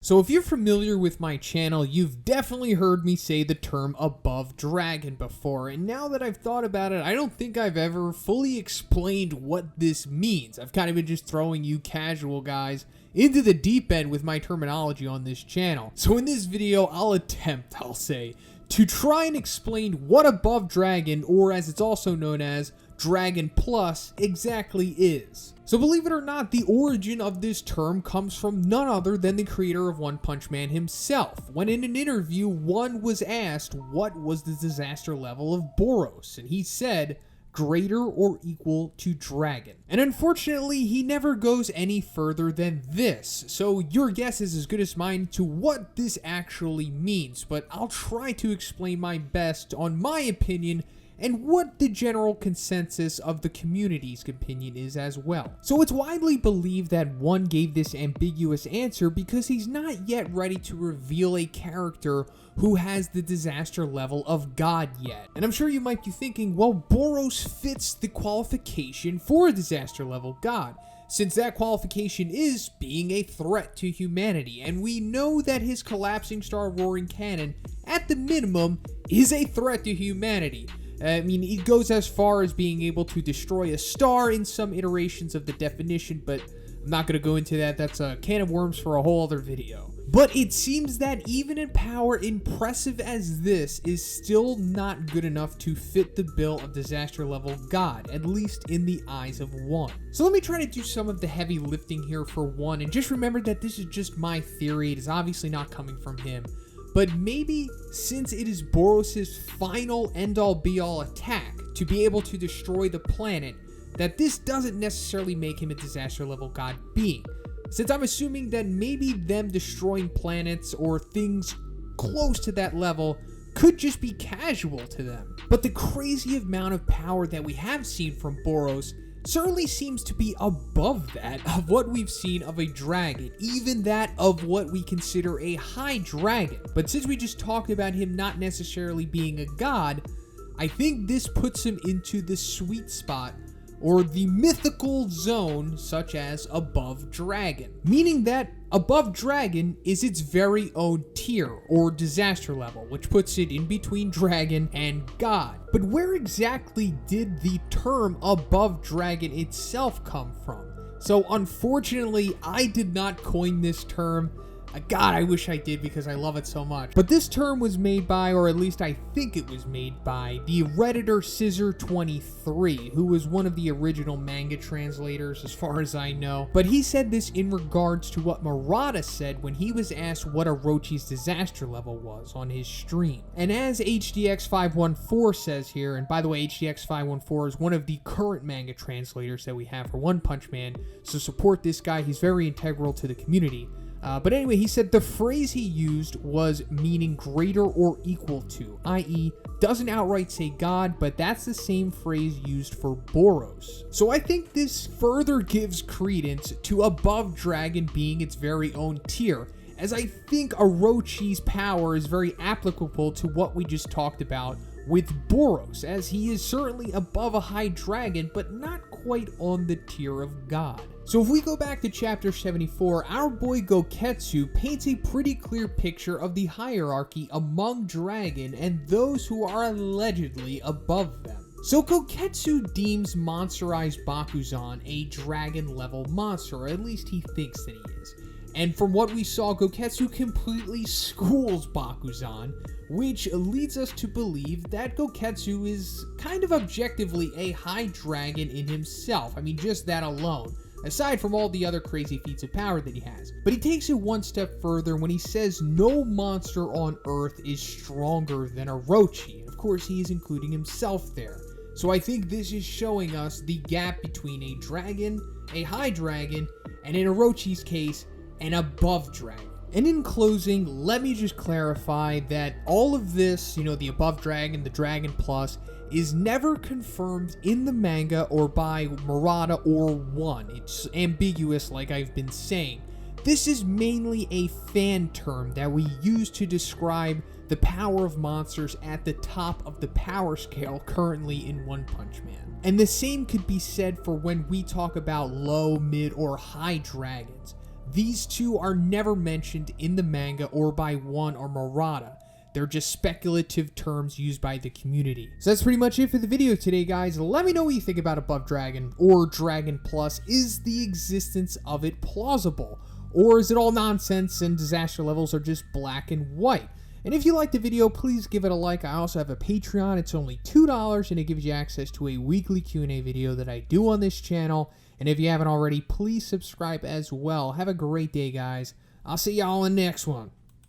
So if you're familiar with my channel, you've definitely heard me say the term above dragon before, and now that I've thought about it, I don't think I've ever fully explained what this means. I've kind of been just throwing you casual guys into the deep end with my terminology on this channel. So in this video, I'll say, to try and explain what above dragon, or as it's also known as, Dragon Plus, exactly is. So believe it or not, the origin of this term comes from none other than the creator of One Punch Man himself, when in an interview, one was asked what was the disaster level of Boros, and he said, greater or equal to dragon. And unfortunately, he never goes any further than this, so your guess is as good as mine to what this actually means, but I'll try to explain my best on my opinion and what the general consensus of the community's opinion is as well. So it's widely believed that one gave this ambiguous answer because he's not yet ready to reveal a character who has the disaster level of God yet. And I'm sure you might be thinking, well, Boros fits the qualification for a disaster level God, since that qualification is being a threat to humanity, and we know that his collapsing star roaring cannon, at the minimum, is a threat to humanity. I mean, it goes as far as being able to destroy a star in some iterations of the definition, but I'm not going to go into that. That's a can of worms for a whole other video. But it seems that even in power impressive as this is still not good enough to fit the bill of disaster level God, at least in the eyes of one. So let me try to do some of the heavy lifting here for one, and just remember that this is just my theory. It is obviously not coming from him. But maybe, since it is Boros' final end-all be-all attack to be able to destroy the planet, that this doesn't necessarily make him a disaster level God being. Since I'm assuming that maybe them destroying planets or things close to that level could just be casual to them. But the crazy amount of power that we have seen from Boros certainly seems to be above that of what we've seen of a dragon, even that of what we consider a high dragon. But since we just talked about him not necessarily being a god, I think this puts him into the sweet spot or the mythical zone, such as above dragon, meaning that above dragon is its very own tier or disaster level, which puts it in between dragon and god. But where exactly did the term above dragon itself come from? So unfortunately, I did not coin this term. God, I wish I did because I love it so much. But this term was made by, or at least I think it was made by, the Redditor Scissor23, who was one of the original manga translators as far as I know. But he said this in regards to what Murata said when he was asked what Orochi's disaster level was on his stream. And as HDX514 says here, and by the way, HDX514 is one of the current manga translators that we have for One Punch Man, so support this guy, he's very integral to the community. But anyway, he said the phrase he used was meaning greater or equal to, i.e. doesn't outright say God, but that's the same phrase used for Boros. So I think this further gives credence to above dragon being its very own tier, as I think Orochi's power is very applicable to what we just talked about with Boros, as he is certainly above a high dragon, but not quite on the tier of God. So if we go back to chapter 74, our boy Goketsu paints a pretty clear picture of the hierarchy among dragon and those who are allegedly above them. So Goketsu deems monsterized Bakuzan a dragon level monster, or at least he thinks that he is. And from what we saw, Goketsu completely schools Bakuzan, which leads us to believe that Goketsu is kind of objectively a high dragon in himself. I mean, just that alone, aside from all the other crazy feats of power that he has. But he takes it one step further when he says no monster on Earth is stronger than Orochi. And of course, he is including himself there. So I think this is showing us the gap between a dragon, a high dragon, and in Orochi's case, an above dragon. And in closing, let me just clarify that all of this, the above dragon, the dragon plus, is never confirmed in the manga or by Murata or One. It's ambiguous, like I've been saying. This is mainly a fan term that we use to describe the power of monsters at the top of the power scale currently in One Punch Man. And the same could be said for when we talk about low, mid, or high dragons. These two are never mentioned in the manga or by One or Murata. They're just speculative terms used by the community. So that's pretty much it for the video today, guys. Let me know what you think about Above Dragon or Dragon Plus. Is the existence of it plausible? Or is it all nonsense and disaster levels are just black and white? And if you liked the video, please give it a like. I also have a Patreon. It's only $2 and it gives you access to a weekly Q&A video that I do on this channel. And if you haven't already, please subscribe as well. Have a great day, guys. I'll see y'all in the next one.